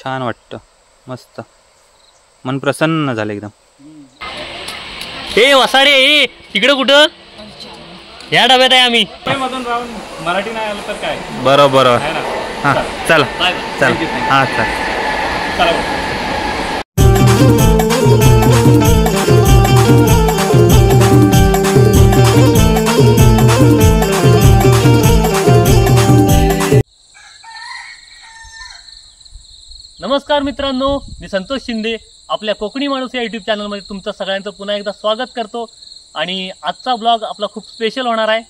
छान वाटतं, मस्त मन प्रसन्न झालं एकदम. हे वसाडे तिकडे कुठं या डब्यात आहे आम्ही मधून राहून मराठी नाही आलं तर काय. बरोबर आहे ना. हां चला बाय चला हां चला. चला. नमस्कार मित्रांनो, मी संतोष शिंदे आपल्या कोकणी माणूस या यूट्यूब चॅनलमध्ये तुमचं सगळ्यांचं पुन्हा एकदा स्वागत करतो. आणि आजचा ब्लॉग आपला खूप स्पेशल होणार आहे,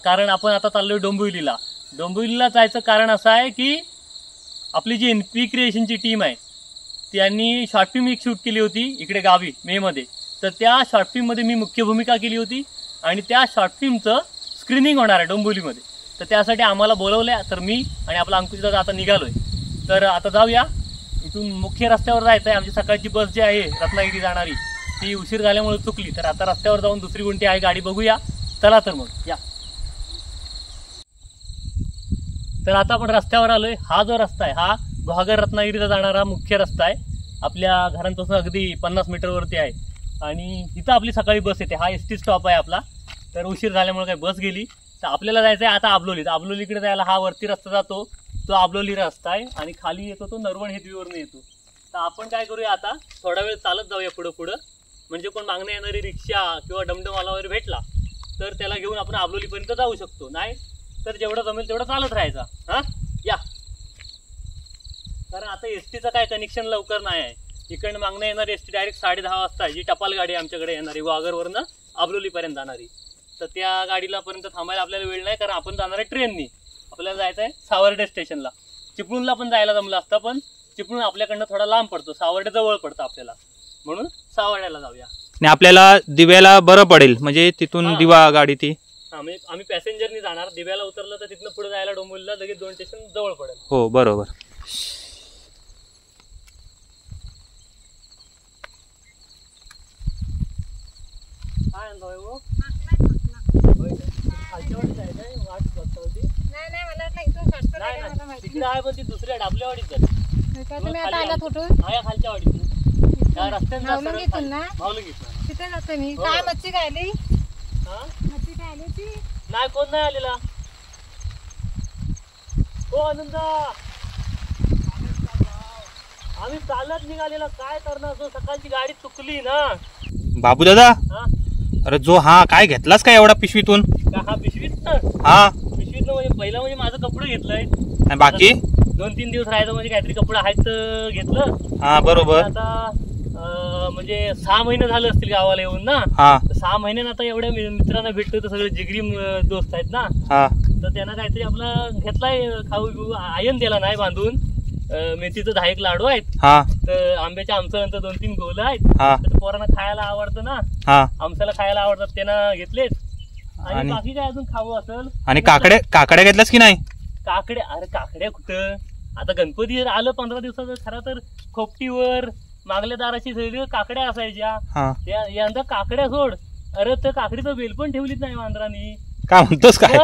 कारण आपण आता चाललोय डोंबिवलीला. डोंबिवलीला जायचं कारण असं आहे की आपली जी NP क्रिएशनची टीम आहे त्यांनी शॉर्ट फिल्म एक शूट केली होती इकडे गावी मेमध्ये. तर त्या शॉर्ट फिल्ममध्ये मी मुख्य भूमिका केली होती आणि त्या शॉर्ट फिल्मचं स्क्रीनिंग होणार आहे डोंबिवलीमध्ये. तर त्यासाठी आम्हाला बोलवलं आहे. तर मी आणि आपला अंकुश दादा आता निघालोय. तर आता जाऊया. इथून मुख्य रस्त्यावर जायचं आहे. आमची सकाळची बस जी आहे रत्नागिरी जाणारी ती उशीर झाल्यामुळे चुकली. तर आता रस्त्यावर जाऊन दुसरी कोणती आहे गाडी बघूया. चला तर मग या. तर आता आपण रस्त्यावर आलोय. हा जो रस्ता आहे हा गुहागर रत्नागिरीला जाणारा मुख्य रस्ता आहे. आपल्या घरांपासून अगदी 50 मीटरवरती आहे आणि इथं आपली सकाळी बस येते. हा ST स्टॉप आहे आपला. तर उशीर झाल्यामुळे काही बस गेली. तर आपल्याला जायचं आहे आता आबलोली. तर आबलोलीकडे जायला हा वरती रस्ता जातो, तो आबलोली रस्ता आहे आणि खाली येतो तो नरवण हेदवीवरून येतो. तर आपण काय करूया आता थोडा वेळ चालत जाऊया पुढं. म्हणजे कोण मागण्या येणारी रिक्षा किंवा डमडमवाला वगैरे भेटला तर त्याला घेऊन आपण आबलोलीपर्यंत जाऊ शकतो. नाही तर जेवढं जमेल तेवढं चालत राहायचा. हां या. कारण आता STचं काय कनेक्शन लवकर नाही आहे. इकडनं मागण्या येणारी ST डायरेक्ट 10:30 वाजता आहे, जी टपाल गाडी आमच्याकडे येणारी गुहागरवरनं आबलोलीपर्यंत जाणारी. तर त्या गाडीला पर्यंत थांबायला आपल्याला वेळ नाही, कारण आपण जाणार आहे ट्रेननी. आपल्याला जायचं आहे सावर्डे स्टेशनला. चिपळूणला पण जायला जमलं असतं, पण चिपळूण आपल्याकडनं थोडा लांब पडतो, सावर्डे जवळ पडतं आपल्याला, म्हणून सावर्ड्याला जाऊया. आणि आपल्याला दिव्याला बरं पडेल, म्हणजे तिथून दिवा गाडी ती. म्हणजे आम्ही पॅसेंजरनी जाणार. दिव्याला उतरलं तर तिथनं पुढे जायला डोंबिवलीला लगेच 2 स्टेशन जवळ पडेल. हो बरोबर. काय आणतोय वो? खालच्या वाडीत आहे काय? वाट बघता होती. तिकडे आहे पण ती दुसऱ्या डाबल्या वाडीत जाते. खालच्या वाडीत रस्त्यात तिथे जातो मी. काय मच्छी खायली? मच्छी खायली ती नाही, कोण नाही आलेला. हो आनंदा, आम्ही चालत निघालेला. काय करणार, जो सकाळची गाडी चुकली ना. बाबू दादा, हा अरे जो हा काय घेतलास काय एवढा पिशवीतून? हा पिशवीत हा पिशवीत म्हणजे पहिला म्हणजे माझं कपडे घेतलंय. बाकी 2-3 दिवस राहायचं म्हणजे काहीतरी कपडे आहेत घेतलं. हा बरोबर. आता म्हणजे 6 महिने झाले असतील गावाला येऊन ना. हा 6 महिन्यानं आता एवढ्या मित्रांना भेटतोय तर सगळे जिगरी दोस्त आहेत ना. हा तर त्यांना काहीतरी आपला घेतलाय खाऊ बिऊ. आयन दिला नाही बांधून. मेथीचं 10 लाडू आहेत. हा तर आंब्याच्या आमचं 2-3 गोल आहेत. हा तर पोरांना खायला आवडतं ना. हा आमच्याला खायला आवडतात, त्यांना घेतलेत. आणि बाकी काय अजून खाऊ असेल. आणि काकड्या घेतल्यास की नाही? काकड्या, अरे काकड्या कुठं, आता गणपती आलं 15 दिवसाचं. खरं तर खोपटीवर मागल्या दाराची सगळी काकड्या असायच्या. यंदा काकड्या सोड. अरे तर काकडीचं वेल पण ठेवलीच नाही मांजरांनी. काय म्हणतोस काय?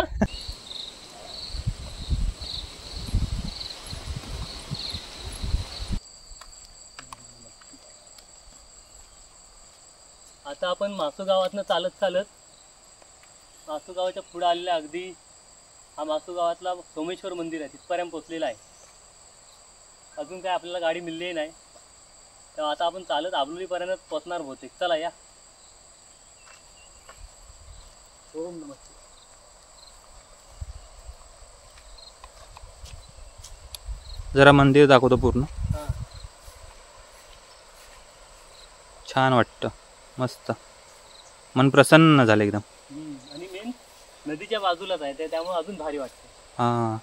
आता आपण मासू गावातनं चालत मासू गावाच्या पुढे आलेला अगदी हा मासू गावातला सोमेश्वर मंदिर आहे, तिथपर्यंत पोहोचलेला आहे. अजून काय आपल्याला गाडी मिळली नाही. तर आता आपण चालत आबलोलीपर्यंत पोहोचणार बहुतेक. चला या. ओम नमस्ते. जरा मंदिर दाखवतो पूर्ण. हा छान वाटतं, मस्त मन प्रसन्न झालं एकदम. आणि मेन नदीच्या बाजूलाच आहे, त्यामुळे अजून भारी वाटतं. हा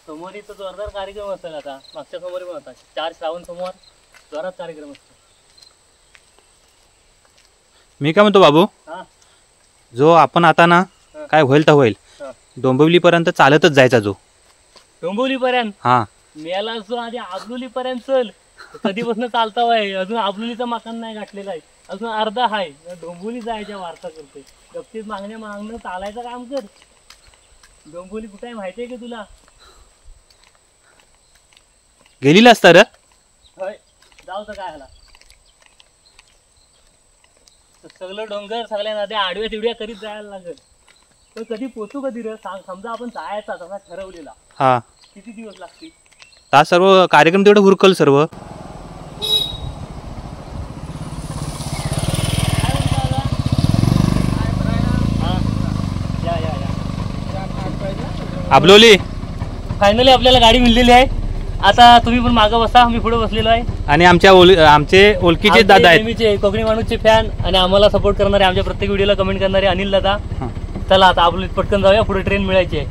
सोमवारी तर जोरदार कार्यक्रम असेल. आता मागच्या सोमवारी पण होता, 4 श्रावण सोमवार जोरात कार्यक्रम असतो. मी काय म्हणतो बाबू, हा जो आपण आता ना काय होईल तर होईल, डोंबिवलीपर्यंत चालतच जायचा. जो डोंबिवलीपर्यंत हा मेला जो आधी आबलोलीपर्यंत चल. कधीपासून चालता वाय, अजून आबलोलीचा मकान नाही गाठलेला आहे, अजून अर्धा आहे. डोंबिवली जायच्या वार्ता करतोय. गप्तीत मागणं चालायचं काम कर. डोंबिवली कुठे आहे माहिती आहे का तुला? गेलेला असता रे. होय, जाऊ तर काय ह्याला. सगळं डोंगर सगळ्या नद्या आडव्या तिडव्या करीत जायला लागेल. तर कधी पोचू कधी रे सांग. समजा आपण जायचा तसा ठरवलेला, हा किती दिवस लागतील? ता सर्व कार्यक्रम तेवढं उरकल सर्व. आबलोली फायनली आपल्याला गाडी मिळलेली आहे. आता तुम्ही पण मागं बसा, मी पुढे बसलेलो आहे. आणि आमचे ओळखीचे दादा आहेत, नेहमीचे कोकणी माणूसचे फॅन आणि आम्हाला सपोर्ट करणारे, आमच्या प्रत्येक व्हिडिओला कमेंट करणारे अनिल दादा. हा. चला आता आपण पटकन जाऊया, पुढे ट्रेन मिळायची आहे.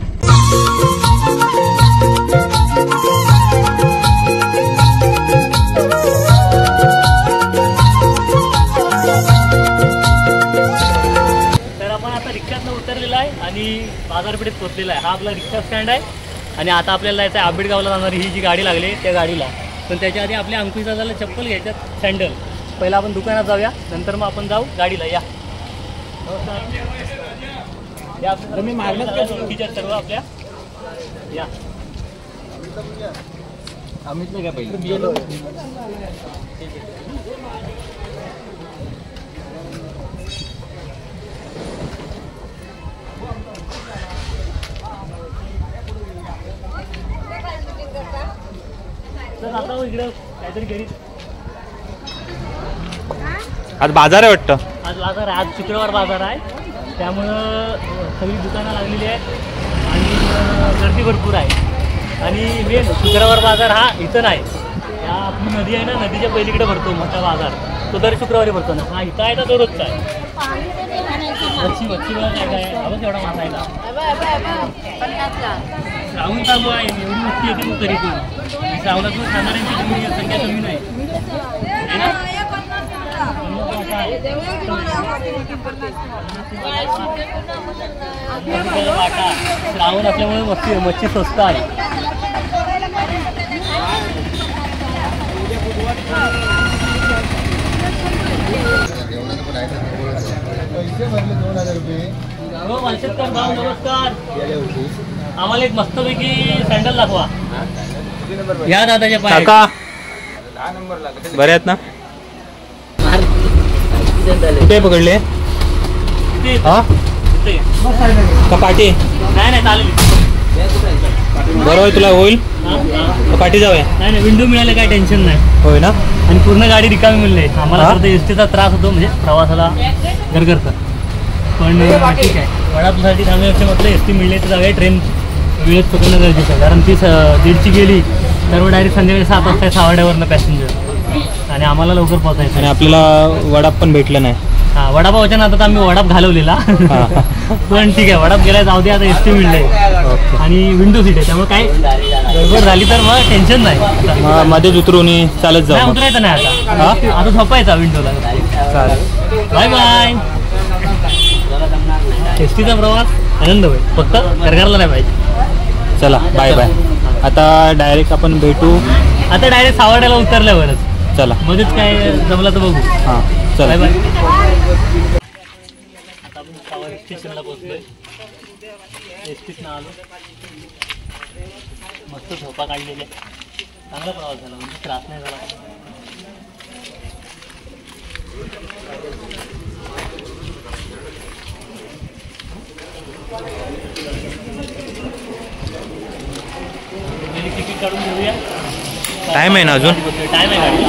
तर आपण आता रिक्षातनं उतरलेला आहे आणि बाजारपेठेत पोहोचलेला आहे. हा आपला रिक्षा स्टँड आहे आणि आता आपल्याला जायचं आहे आंबेडगावला जाणारी ही जी गाडी लागली त्या गाडीला. पण त्याच्या आधी आपल्या अंकुश दादाला चप्पल घ्यायच्यात, सँडल. पहिला आपण दुकानात जाऊया, नंतर मग आपण जाऊ गाडीला. या मी मारलं ओळखीच्या सर्व आपल्या. या अमितला काय पहिलं तर आता इकडं काहीतरी घरी. आज बाजार आहे वाटतं. आज बाजार आहे, आज शुक्रवार बाजार आहे, त्यामुळं सगळी दुकानं लागलेली आहेत आणि गर्दी भरपूर आहे. आणि मेन शुक्रवार बाजार हा इथं नाही, या आपली नदी आहे ना, नदीच्या पहिलीकडे भरतो मोठा बाजार. तो दर शुक्रवारी भरतो ना. हा इथं आहे ना, तो रोजचा आहे. मच्छी बघा काय काय आहे. अबघ एवढा मासा आहे ना, श्रावण चालू आहे, एवढी मच्छी येते मग तरी पण. श्रावणातून खाणाऱ्यांची संख्या कमी नाही. वाटा श्रावण असल्यामुळे मच्छी स्वस्त आहे. हो मालशेतकर भाऊ, नमस्कार. आम्हाला एक मस्तपैकी सँडल दाखवा. या दादाच्या पाय. काका बरे आहेत ना? कुठे पकडले? हा का पाठी? नाही चालेल. बरोबर तुला होईल का पाठी जाऊया? नाही विंडो मिळाले काय टेन्शन नाही. होय ना. आणि पूर्ण गाडी रिकामी मिळली. आम्हाला फक्त एसटीचा त्रास होतो, म्हणजे प्रवासाला गरगरतं. पण ठीक आहे, वडापावसाठी थांबण्यापेक्षा म्हटलं एसटी मिळली तर जाऊया. ट्रेन वेळेत पकडणं गरजेचं आहे, कारण ती 1:30ची गेली तर डायरेक्ट संध्याकाळी 7 वाजता सावर्ड्यावरनं पॅसेंजर, आणि आम्हाला लवकर पोहोचायचं. आणि आपल्याला वडाप पण भेटलं नाही. हा, वडापावच्या नादात आम्ही वडाप घालवलेला. पण ठीक आहे, वडाप गेला जाऊ दे, आता एसटी मिळले आणि विंडो सीट आहे, त्यामुळे काय गडबड झाली तर मग टेन्शन नाही. मध्येच उतरून चालत जाऊ. उतरायचं नाही आता झोपायचा विंडोला. Bye bye. एसटीचा प्रवास आनंद होईल, फक्त गरगरला नाही पाहिजे. चला बाय बाय. आता डायरेक्ट आपण भेटू. आता डायरेक्ट सावर्ड्याला उतरल्यावरच. चला मध्येच काय जमलं तर बघू. हां चला बाय बाय. आता आपण सावर्डे स्टेशनला पोहोचलोय. एसटीतनं आलो, मस्त झोपा काढलेल्या. चांगला प्रवास झाला, म्हणजे त्रास नाही झाला. तिकीट काढून घेऊया. टाइम आहे ना अजून? टाइम आहे गाडीला.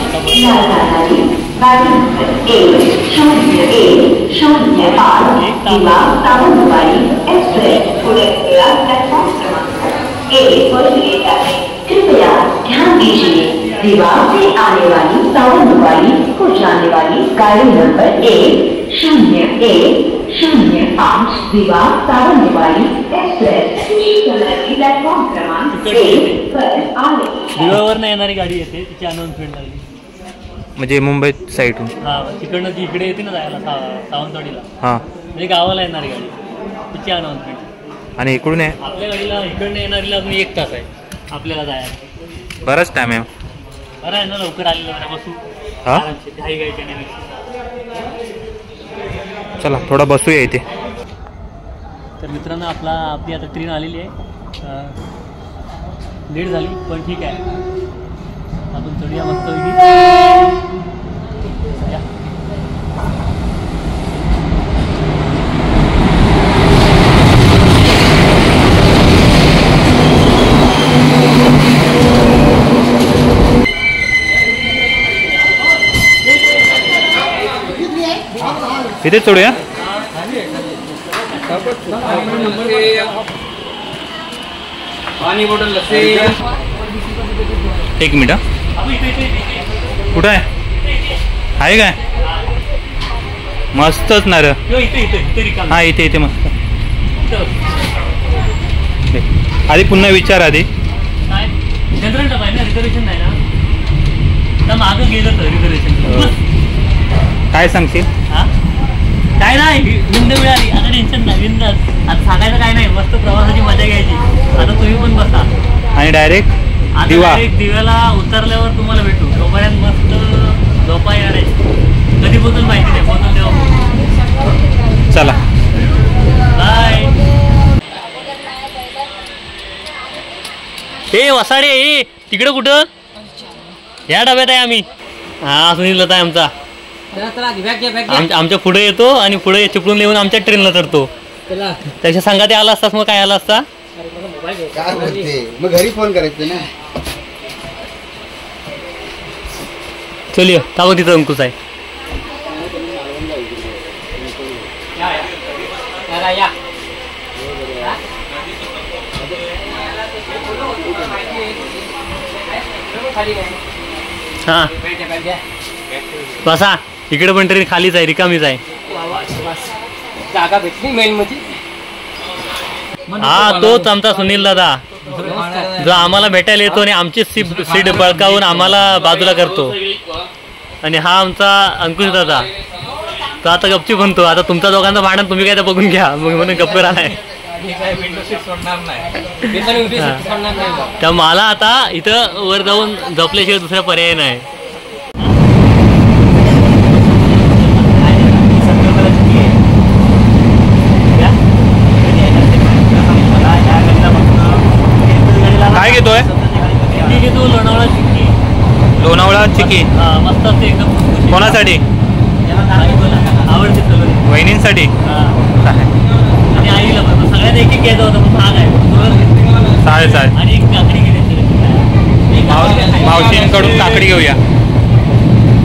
कृपया ध्यान दीजिए, विवाह से आने वाली सावंतवाड़ी को जाने वाली गाड़ी नंबर 1015 विवाह सावंतवाड़ी एक्सप्रेस प्लेटफॉर्म क्रमांक 1 पर आने. दिव्यावरनं येणारी गाडी येते, तिची अनाउन्समेंट लागली. म्हणजे मुंबई साईडून? हा, तिकडनं जी इकडे येते ना जायला सावंतवाडीला, हां म्हणजे गावाला येणारी गाडी, तिची अनाउन्समेंट. आणि इकडून आहे आपल्या गाडीला इकडनं येणारीला अजून 1 तास आहे आपल्याला जायला. बराच टाइम आहे. बरं आहे ना, लवकर आलेलं बरं. बसू हा घाई गायच्या. 「 चला थोडा बसूया इथे. 「 विवाह सावंतवाड़ी एक्सप्रेस 」 पुढे 「 आले. 「 " तर मित्रांनो आपली आता ट्रेन आलेली आहे. लेट झाली पण ठीक आहे. आपण चढूया मस्त या. इथे चढूया. पाणी बॉटल एक मिनिट. कुठं आहे काय मस्तच ना र. हा इथे इथे मस्त. आधी पुन्हा विचार आधी. जनरल डबा आहे ना, रिझर्वेशन नाही ना. तर मागं गेलं तर रिझर्वेशन काय सांगशील. हा काय नाही विंद मिळाली आता टेन्शन नाही. विंद आता सांगायचं काय नाही. मस्त प्रवासाची मजा घ्यायची. आता तुम्ही पण बसा आणि डायरेक्ट आता दिवा. डायरेक्ट दिव्याला उतरल्यावर तुम्हाला भेटू. तोपर्यंत मस्त झोपा येणार आहे. कधी बोतल माहिती नाही. बोतल देवा. चला बाय. ए वसाडे ए तिकडं कुठं. या डब्यात आहे आम्ही. हा सुनील लता आहे आमचा. आमच्या पुढे येतो आणि पुढे चिपळून येऊन आमच्या ट्रेनला चढतो. त्याच्या संघात आला असतास मग काय आला असता. मग घरी फोन करायचं ना. चलिए का बघ तिथं अंकुश आहे. हा बसा. इकडे पण ट्रेन खालीच आहे. रिकामीच आहे. जागा भेटली मेन मध्ये. हा तोच आमचा सुनील दादा जो आम्हाला भेटायला येतो आणि आमची सीट बळकावून आम्हाला बाजूला करतो. आणि हा आमचा अंकुश दादा. तो आता गपची म्हणतो. आता तुमच्या दोघांचं भांडण तुम्ही काय तर बघून घ्या मग म्हणून गप्प राहणार. तर मला आता इथं वर जाऊन झोपल्याशिवाय दुसरा पर्याय नाही. काय घेतोय. घेतो लोणावळा चिक्की. लोणावळा चिकी मस्त असते एकदम. कोणासाठी. आवडते सगळं. वहिनींसाठी. आणि आईला पण सगळ्यात एक घ्यायचं होतं पण महाग आहे. चालेल चालेल. आणि एक काकडी घ्यायची. मावशींकडून काकडी घेऊया.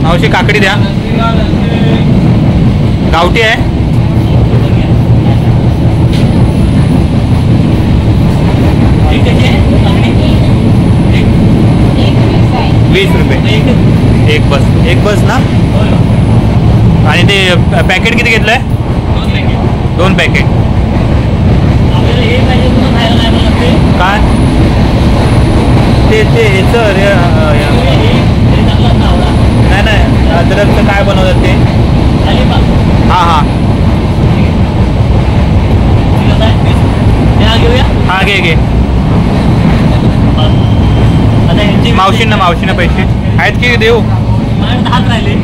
मावशी काकडी द्या. गावठी आहे. एक कशी आहे काकडी. 20 रुपये एक बस. एक बस ना. आणि ते पॅकेट किती घेतलंय. 2 पॅकेट. आपल्याला हे पाहिजे म्हणून खायला नाही मला लागते. काय ते ह्याचं नाही अद्रकचं काय बनवतात ते. हां हां घेऊया. हा घे घे. मावशींना पैसे आहेत की देऊ. 10 राहिले.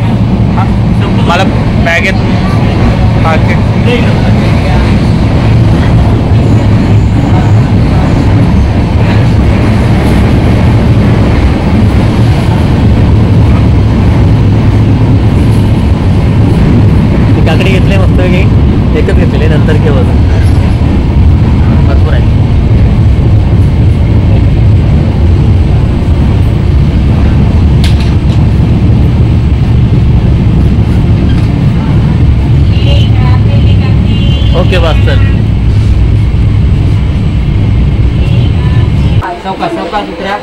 मला बॅगेत पाकिट. काकडी घेतले मस्त घे. एकच घेतलेले नंतर घे वजन भरपूर आहे. ओके बस चल. चौकात उतरा.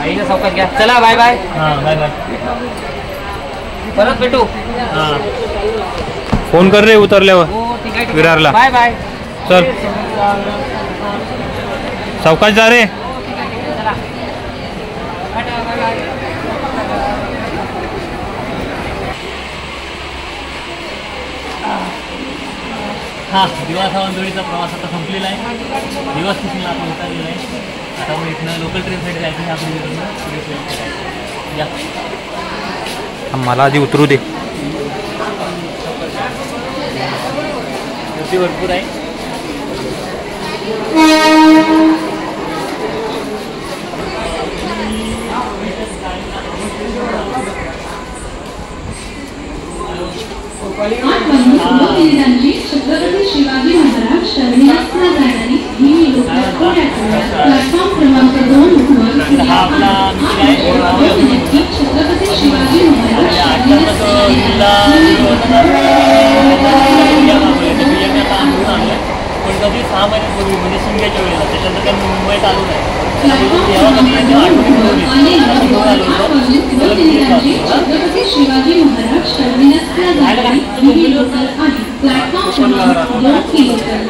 आईला चौकात घ्या. चला बाय बाय. हां बाय बाय. परत भेटू. हां फोन कर रे उतरल्यावर हो ठीक आहे. विरारला. Bye bye. चल चौकात जा रे. हां दिवा सावंतवाडीचा प्रवास आता संपलेला आहे. दिवस स्टेशनला आपण उतरलेला आहे. आता मग इथनं लोकल ट्रेनसाठी जायचं आहे. आपण या. मला आधी उतरू दे. गर्दी भरपूर आहे. छत्रपती शिवाजी महाराज टर्मिनसला जाणारी ही लोकल प्लॅटफॉर्म क्रमांक 2 हा आपला छत्रपती शिवाजी महाराज पण कधी 6 महिन्यापूर्वी म्हणजे शिमग्याच्या वेळेला, त्याच्यानंतर काही मुंबईत आलो नाही. तेव्हा कधी छत्रपती शिवाजी महाराज टर्मिनसला जाणारी ही लोकल आहे. प्लॅटफॉर्म क्रमांक 2 की लोकल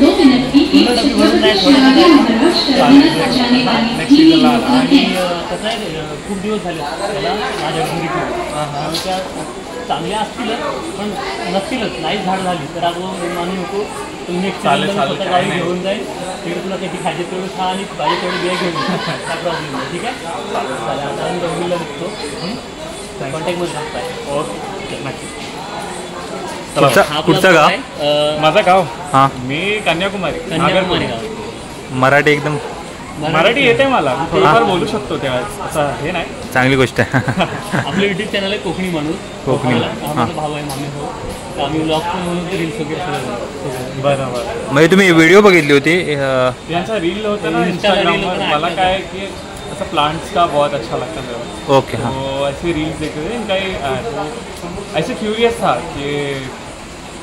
2 मिनट की छत्रपती शिवाजी महाराज टर्मिनस जाने वाली ही लोकल आणि है. कसं आहे, खूप दिवस झाले मला माझ्या घरी त्या चांगल्या असतीलच पण नसतीलच, नाही झाड झाली तर आपण मानू नको. नेक्स्ट स्वतः गाडी घेऊन जाईल, तिकडे तुला काही खाद्य तेवढं खा आणि भाजी तेवढी बिया घेऊन काय प्रॉब्लेम नाही. ठीक आहे, चालेल. आता आम्ही डोंबिवलीला निघतो. कॉन्टॅक्टमध्ये असताय. ओके नक्की. पुढचं गाव? माझं गाव हां, मी कन्याकुमारी. कन्याकुमारी गाव. मराठी एकदम मराठी येते मला, थोडंफार बोलू शकतो तेव्हा, असं हे नाही. चांगली गोष्ट आहे. आपलं युट्यूब चॅनल आहे कोकणी माणूस. कोकणी. माझा भाऊ आहे, मामी भाऊ. तर आम्ही ब्लॉग पण म्हणून रील्स वगैरे सगळं. बरोबर. म्हणजे तुम्ही व्हिडिओ बघितली होती यांचा रील होता ना Insta ला reel इंस्टाग्रामवर, होता ना, मला काय है कि ऐसा प्लांट्स का बहुत अच्छा लगता मेरे को. ओके. हाँ, तो ऐसे रील्स देखते थे इनका ऐसे क्यूरियस था की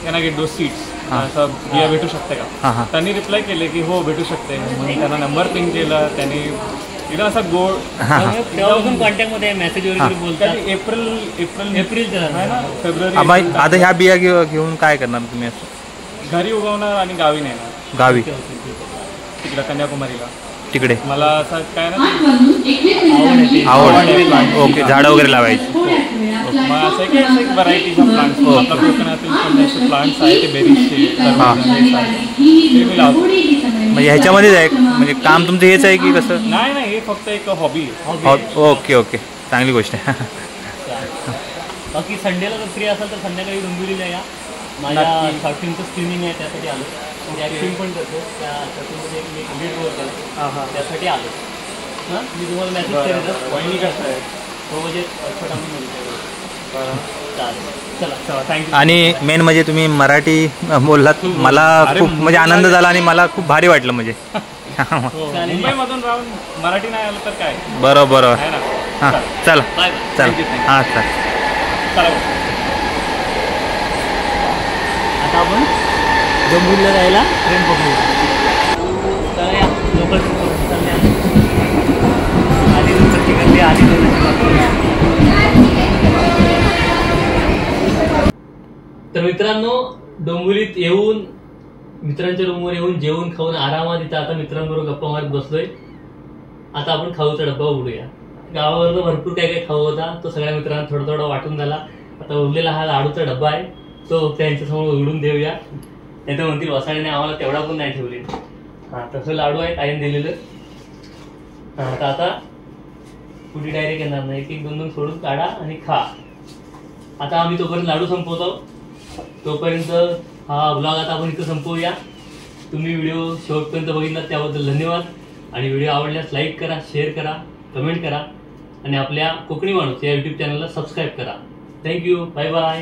can I get those seeds, असं बिया भेटू शकते हां, का. हां. त्यांनी रिप्लाय केले की हो भेटू शकते. म्हणून त्यांना नंबर पिंग केला. त्यांनी एकदम असा गोड तेव्हापासून कॉन्टॅक्टमध्ये मेसेज वगैरे बोलतात. कधी एप्रिलच्या एप्रिलच्या आहे ना, फेब्रुवारी. आता ह्या बिया घेऊन काय करणार तुम्ही असं? घरी उगवणार आणि गावी नेणार गावी तिकडं कन्याकुमारीला. तिकडे मला असं काय ना, 21 मिनिटांची आवड. ओके, झाडं वगैरे लावायची. मग असं आहे की असं एक व्हरायटीज ऑफ प्लांट्स आपल्या कोकणातील पण असे प्लांट्स आहेत ते बेरीजचे, टरबूजाचे, ते मी लावतो. म्हणजे ह्याच्यामध्येच आहे, म्हणजे काम तुमचं हेच आहे की कसं? नाही नाही, हे फक्त एक हॉबी आहे. ओके ओके, चांगली गोष्ट आहे. बाकी संडेला जर फ्री असाल तर संध्याकाळी डोंबिवलीला या. माझ्या नक्की. शॉर्ट फिल्मचं स्क्रीनिंग आहे, त्यासाठी आलो. म्हणजे ॲक्टिंग पण करतो. त्या शॉर्ट एक लीड रोल केला, त्यासाठी आलो. हां, मी तुम्हाला मेसेज केलेलं. वहिनी कसं आहे? तो म्हणजे छोटा मुलगा. चालेल, चला थँक्यू. आणि मेन म्हणजे तुम्ही मराठी बोललात, मला खूप म्हणजे आनंद झाला आणि मला खूप भारी वाटलं म्हणजे. मुंबईमधून राहून मराठी नाही आलं तर काय बरोबर आहे ना. हां, चला बाय. चला. Thank you. हां, चला. चला. आता आपण डोंबिवलीला जायला ट्रेन पकडूया. चला या, लोकल चालले आधी दुसरी गर्दी आधी तर मित्रांनो, डोंबिवलीत येऊन मित्रांच्या रूमवर येऊन जेवून खाऊन आरामात इथं आता मित्रांबरोबर गप्पा मारत बसलोय. आता आपण खाऊचा डब्बा उघडूया. गावावर भरपूर काय काय खाऊ होता, तो सगळ्या मित्रांना थोडा थोडा वाटून झाला. आता उरलेला हा लाडूचा डब्बा आहे, तो त्यांच्यासमोर उघडून देऊया. नाही तर म्हणतील वसाडीने आम्हाला तेवढा पण नाही ठेवले. हां, तसं लाडू आहे ताईने दिलेलं. हां, तर आता कुठे डायरेक्ट येणार नाही, एक दोन दोन सोडून काढा आणि खा. आता आम्ही तोपर्यंत लाडू संपवतो. तोपर्यंत हा ब्लॉग आता आपण इथं संपवूया. तुम्ही व्हिडिओ शेवटपर्यंत बघितला त्याबद्दल धन्यवाद. आणि व्हिडिओ आवडल्यास लाईक करा, शेअर करा, कमेंट करा आणि आपल्या कोकणी माणूस या यूट्यूब चॅनलला सबस्क्राईब करा. Thank you, bye bye.